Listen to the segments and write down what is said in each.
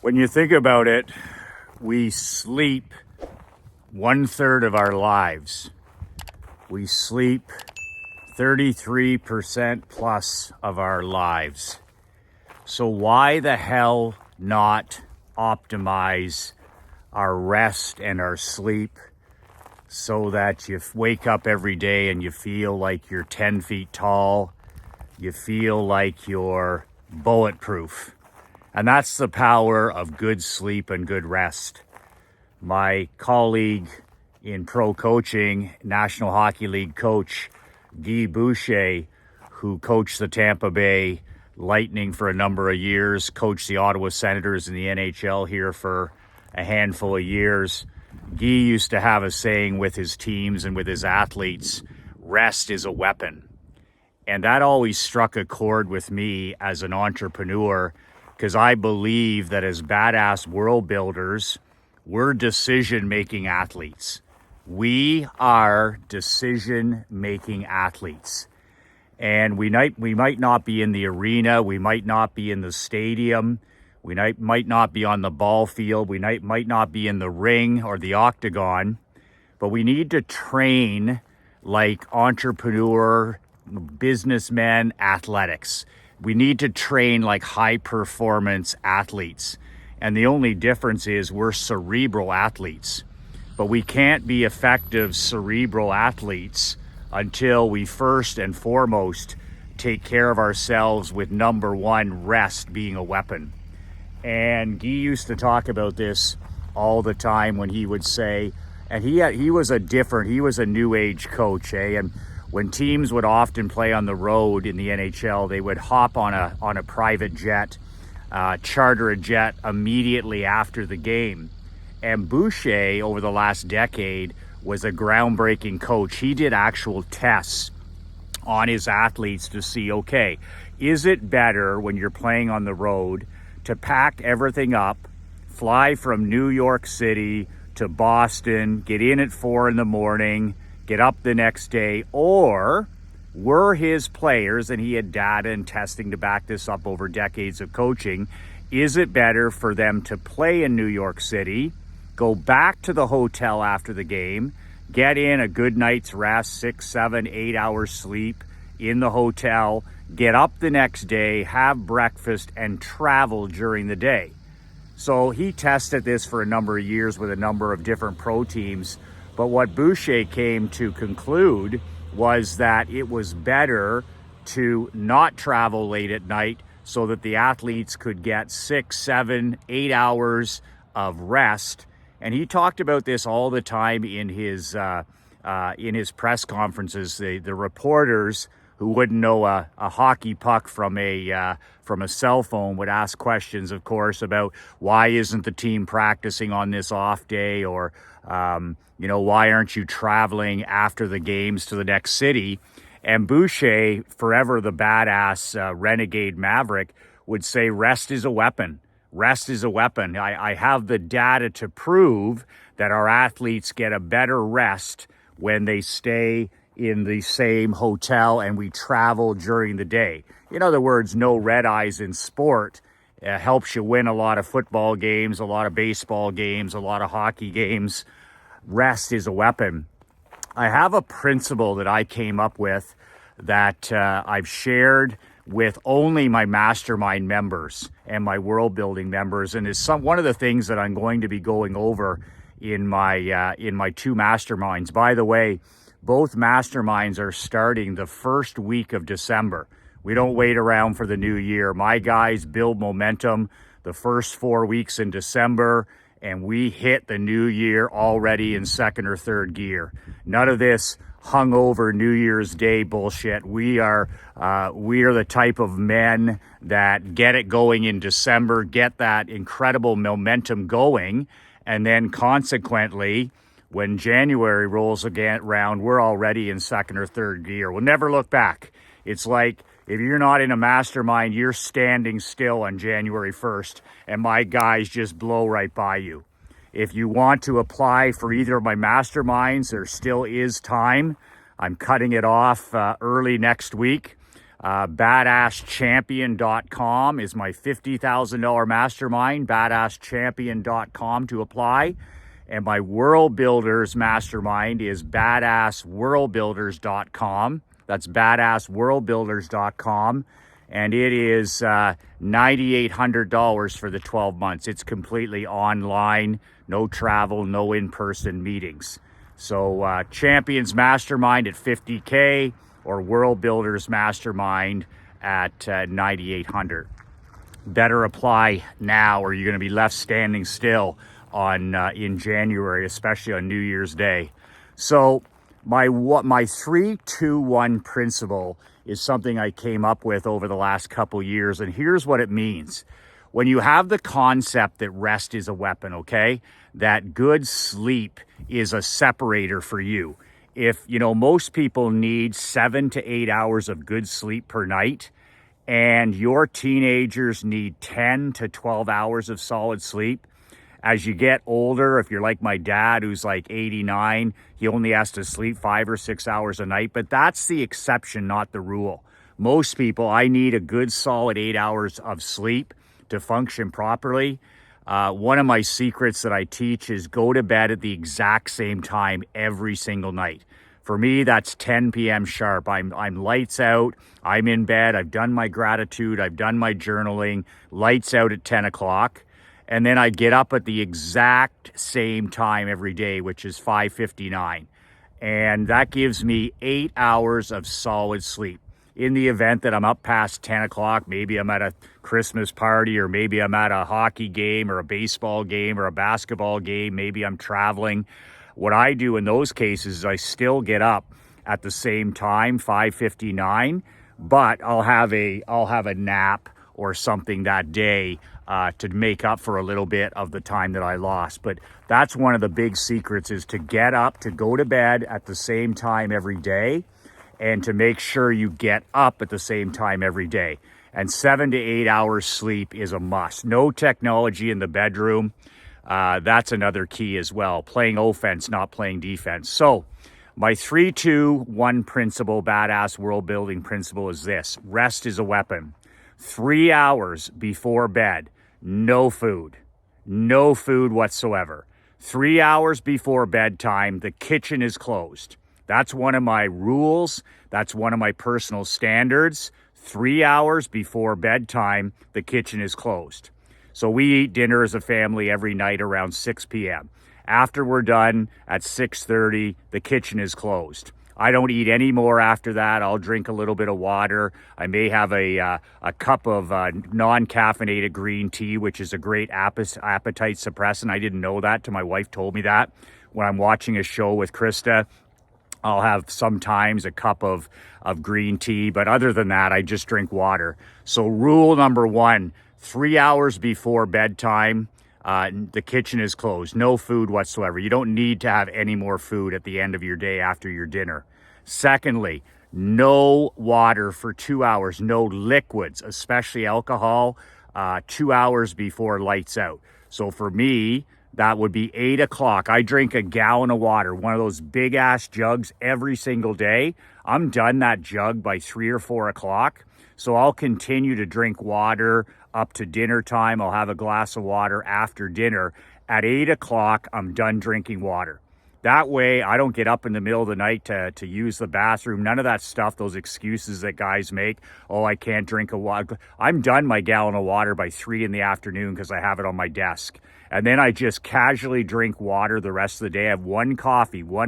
When you think about it, we sleep 1/3 of our lives. We sleep 33% plus of our lives. So why the hell not optimize our rest and our sleep so that you wake up every day and you feel like you're 10 feet tall, you feel like you're bulletproof. And that's the power of good sleep and good rest. My colleague in pro coaching, National Hockey League coach Guy Boucher, who coached the Tampa Bay Lightning for a number of years, coached the Ottawa Senators in the NHL here for a handful of years. Guy used to have a saying with his teams and with his athletes, rest is a weapon. And that always struck a chord with me as an entrepreneur, because I believe that as badass world builders, we're decision-making athletes. We are decision-making athletes. And we might not be in the arena, we might not be in the stadium, we might not be on the ball field, we might not be in the ring or the octagon, but we need to train like entrepreneur, businessmen, athletics. We need to train like high-performance athletes. And the only difference is we're cerebral athletes. But we can't be effective cerebral athletes until we first and foremost take care of ourselves with number one, rest being a weapon. And Guy used to talk about this all the time when he would say, and he was a new age coach, and when teams would often play on the road in the NHL, they would hop on a private jet, charter a jet immediately after the game. And Boucher, over the last decade, was a groundbreaking coach. He did actual tests on his athletes to see, okay, is it better when you're playing on the road to pack everything up, fly from New York City to Boston, get in at 4 a.m, get up the next day, or were his players, and he had data and testing to back this up over decades of coaching, is it better for them to play in New York City, go back to the hotel after the game, get in a good night's rest, 6, 7, 8 hours sleep in the hotel, get up the next day, have breakfast, and travel during the day? So he tested this for a number of years with a number of different pro teams. But what Boucher came to conclude was that it was better to not travel late at night so that the athletes could get 6, 7, 8 hours of rest. And he talked about this all the time in his press conferences. The reporters who wouldn't know a hockey puck from a cell phone would ask questions, of course, about why isn't the team practicing on this off day, or why aren't you traveling after the games to the next city? And Boucher, forever the badass renegade maverick, would say rest is a weapon. Rest is a weapon. I have the data to prove that our athletes get a better rest when they stay in the same hotel and we travel during the day. In other words, no red eyes in sport helps you win a lot of football games, a lot of baseball games, a lot of hockey games. Rest is a weapon. I have a principle that I came up with that I've shared with only my mastermind members and my world building members, and is one of the things that I'm going to be going over in my 2 masterminds. By the way, both masterminds are starting the first week of December. We don't wait around for the new year. My guys build momentum the first 4 weeks in December, and we hit the new year already in second or third gear. None of this hungover New Year's Day bullshit. We are the type of men that get it going in December, get that incredible momentum going, and then consequently, when January rolls again around, we're already in second or third gear. We'll never look back. It's like if you're not in a mastermind, you're standing still on January 1st, and my guys just blow right by you. If you want to apply for either of my masterminds, there still is time. I'm cutting it off early next week. BadAssChampion.com is my $50,000 mastermind. BadAssChampion.com to apply. And my World Builders mastermind is BadAssWorldBuilders.com. That's BadAssWorldBuilders.com. And it is $9,800 for the 12 months. It's completely online, no travel, no in-person meetings. So Champions Mastermind at $50K or World Builders Mastermind at $9,800. Better apply now or you're going to be left standing still on in January, especially on New Year's Day. So my 3-2-1 principle is something I came up with over the last couple years, and here's what it means. When you have the concept that rest is a weapon, okay, that good sleep is a separator for you. If, most people need 7 to 8 hours of good sleep per night, and your teenagers need 10 to 12 hours of solid sleep, as you get older, if you're like my dad, who's like 89, he only has to sleep 5 or 6 hours a night, but that's the exception, not the rule. Most people, I need a good solid 8 hours of sleep to function properly. One of my secrets that I teach is go to bed at the exact same time every single night. For me, that's 10 p.m. sharp. I'm lights out. I'm in bed. I've done my gratitude. I've done my journaling. Lights out at 10 o'clock. And then I get up at the exact same time every day, which is 5:59. And that gives me 8 hours of solid sleep. In the event that I'm up past 10 o'clock, maybe I'm at a Christmas party, or maybe I'm at a hockey game or a baseball game or a basketball game, maybe I'm traveling. What I do in those cases is I still get up at the same time, 5:59, but I'll have a nap or something that day to make up for a little bit of the time that I lost. But that's one of the big secrets, is to get up, to go to bed at the same time every day, and to make sure you get up at the same time every day. And 7 to 8 hours sleep is a must. No technology in the bedroom. That's another key as well. Playing offense, not playing defense. So my 3-2-1 principle, badass world building principle, is this: rest is a weapon. 3 hours before bed, no food whatsoever. 3 hours before bedtime, the kitchen is closed. That's one of my rules. That's one of my personal standards. 3 hours before bedtime, the kitchen is closed. So we eat dinner as a family every night around 6 p.m. After we're done at 6:30, the kitchen is closed. I don't eat any more after that. I'll drink a little bit of water. I may have a cup of non-caffeinated green tea, which is a great appetite suppressant. I didn't know that till my wife told me that. When I'm watching a show with Krista, I'll have sometimes a cup of green tea, but other than that, I just drink water. So rule number 1, 3 hours before bedtime, the kitchen is closed. No food whatsoever. You don't need to have any more food at the end of your day after your dinner. Secondly, no water for 2 hours. No liquids, especially alcohol, 2 hours before lights out. So for me, that would be 8 o'clock. I drink a gallon of water, one of those big ass jugs every single day. I'm done that jug by 3 or 4 o'clock. So I'll continue to drink water up to dinner time. I'll have a glass of water after dinner. At 8 o'clock, I'm done drinking water. That way, I don't get up in the middle of the night to use the bathroom. None of that stuff, those excuses that guys make. Oh, I can't drink a water. I'm done my gallon of water by 3 in the afternoon because I have it on my desk. And then I just casually drink water the rest of the day. I have one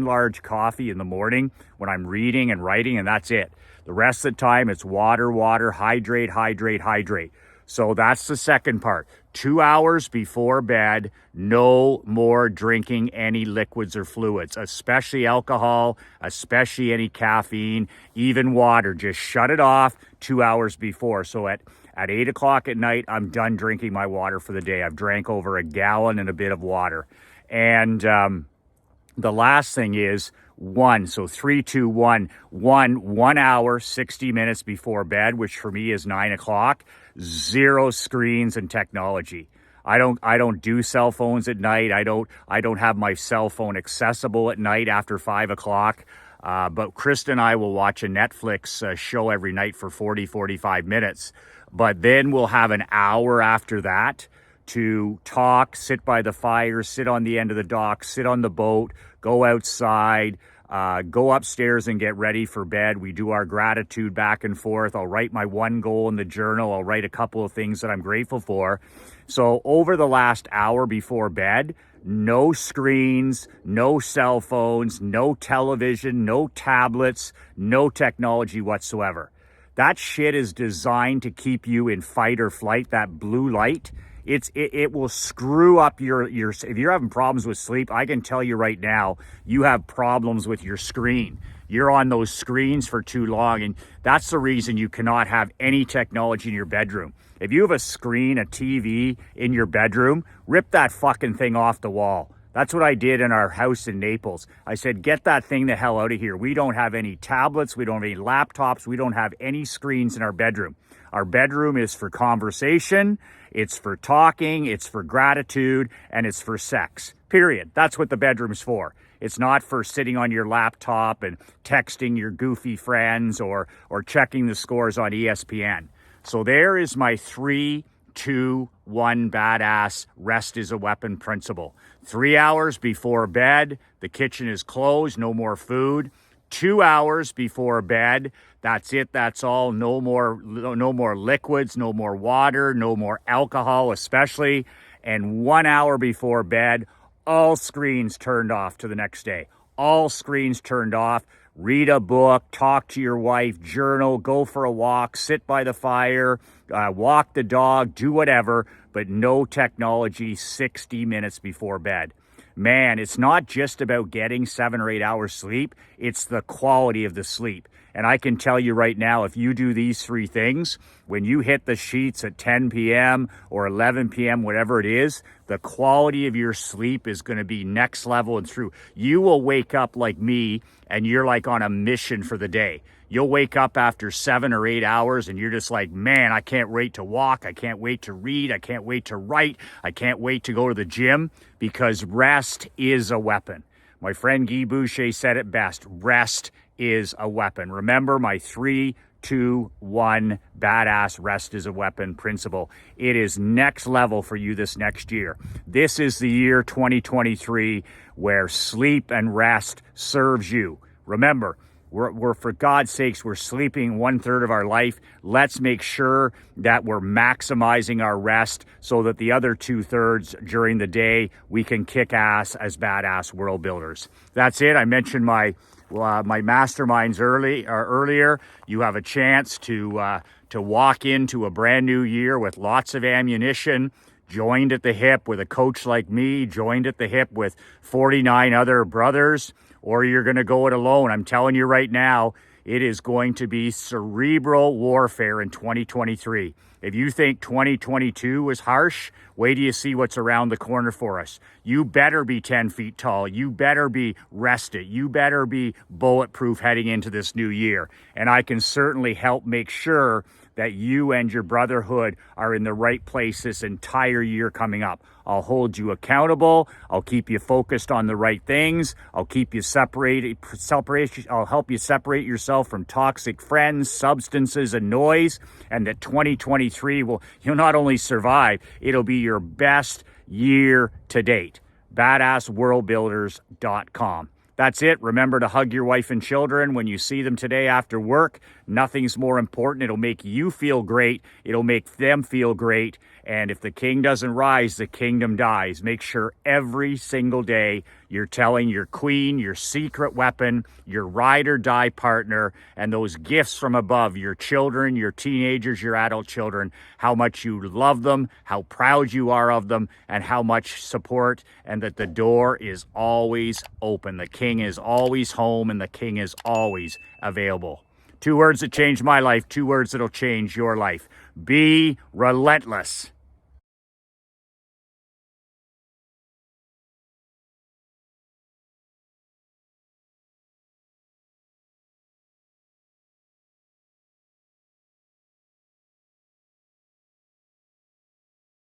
large coffee in the morning when I'm reading and writing, and that's it. The rest of the time, it's water, hydrate, hydrate, hydrate. So that's the second part. 2 hours before bed, no more drinking any liquids or fluids, especially alcohol, especially any caffeine, even water. Just shut it off 2 hours before. So at 8 o'clock at night, I'm done drinking my water for the day. I've drank over a gallon and a bit of water. And the last thing is 1. So 3, 2, 1. 1 hour, 60 minutes before bed, which for me is 9 o'clock. 0 screens and technology. I don't do cell phones at night. I don't have my cell phone accessible at night after 5 o'clock. But Krista and I will watch a Netflix show every night for 45 minutes. But then we'll have an hour after that to talk, sit by the fire, sit on the end of the dock, sit on the boat, go outside, go upstairs and get ready for bed. We do our gratitude back and forth. I'll write my one goal in the journal. I'll write a couple of things that I'm grateful for. So over the last hour before bed, no screens, no cell phones, no television, no tablets, no technology whatsoever. That shit is designed to keep you in fight or flight, that blue light. It will screw up your, if you're having problems with sleep, I can tell you right now, you have problems with your screen. You're on those screens for too long, and that's the reason you cannot have any technology in your bedroom. If you have a screen, a TV in your bedroom, rip that fucking thing off the wall. That's what I did in our house in Naples. I said, get that thing the hell out of here. We don't have any tablets. We don't have any laptops. We don't have any screens in our bedroom. Our bedroom is for conversation. It's for talking. It's for gratitude. And it's for sex. Period. That's what the bedroom's for. It's not for sitting on your laptop and texting your goofy friends or checking the scores on ESPN. So there is my 3, 2, 1 badass rest is a weapon principle. 3 hours before bed, the kitchen is closed, no more food. 2 hours before bed, that's it, that's all. No more liquids, no more water, no more alcohol especially. And 1 hour before bed, all screens turned off to the next day. All screens turned off. Read a book, talk to your wife, journal, go for a walk, sit by the fire, walk the dog, do whatever, but no technology 60 minutes before bed. Man, it's not just about getting 7 or 8 hours sleep, it's the quality of the sleep. And I can tell you right now, if you do these 3 things, when you hit the sheets at 10 p.m. or 11 p.m., whatever it is, the quality of your sleep is going to be next level and through. You will wake up like me and you're like on a mission for the day. You'll wake up after 7 or 8 hours and you're just like, man, I can't wait to walk. I can't wait to read. I can't wait to write. I can't wait to go to the gym, because rest is a weapon. My friend Guy Boucher said it best. Rest is a weapon. Remember my 3, 2, 1 badass rest is a weapon principle. It is next level for you this next year. This is the year 2023 where sleep and rest serves you. Remember, we're for God's sakes, we're sleeping 1/3 of our life. Let's make sure that we're maximizing our rest so that the other 2/3 during the day, we can kick ass as badass world builders. That's it. I mentioned my masterminds earlier. You have a chance to walk into a brand new year with lots of ammunition, joined at the hip with a coach like me, joined at the hip with 49 other brothers, or you're going to go it alone. I'm telling you right now, it is going to be cerebral warfare in 2023. If you think 2022 was harsh, wait till you see what's around the corner for us. You better be 10 feet tall. You better be rested. You better be bulletproof heading into this new year. And I can certainly help make sure that you and your brotherhood are in the right place this entire year coming up. I'll hold you accountable. I'll keep you focused on the right things. I'll keep you separated. I'll help you separate yourself from toxic friends, substances, and noise. And that 2023 you'll not only survive, it'll be your best year to date. BadassWorldBuilders.com. That's it. Remember to hug your wife and children when you see them today after work. Nothing's more important. It'll make you feel great. It'll make them feel great. And if the king doesn't rise, the kingdom dies. Make sure every single day you're telling your queen, your secret weapon, your ride or die partner, and those gifts from above, your children, your teenagers, your adult children, how much you love them, how proud you are of them, and how much support, and that the door is always open. The king is always home, and the king is always available. 2 words that changed my life, 2 words that'll change your life. Be relentless.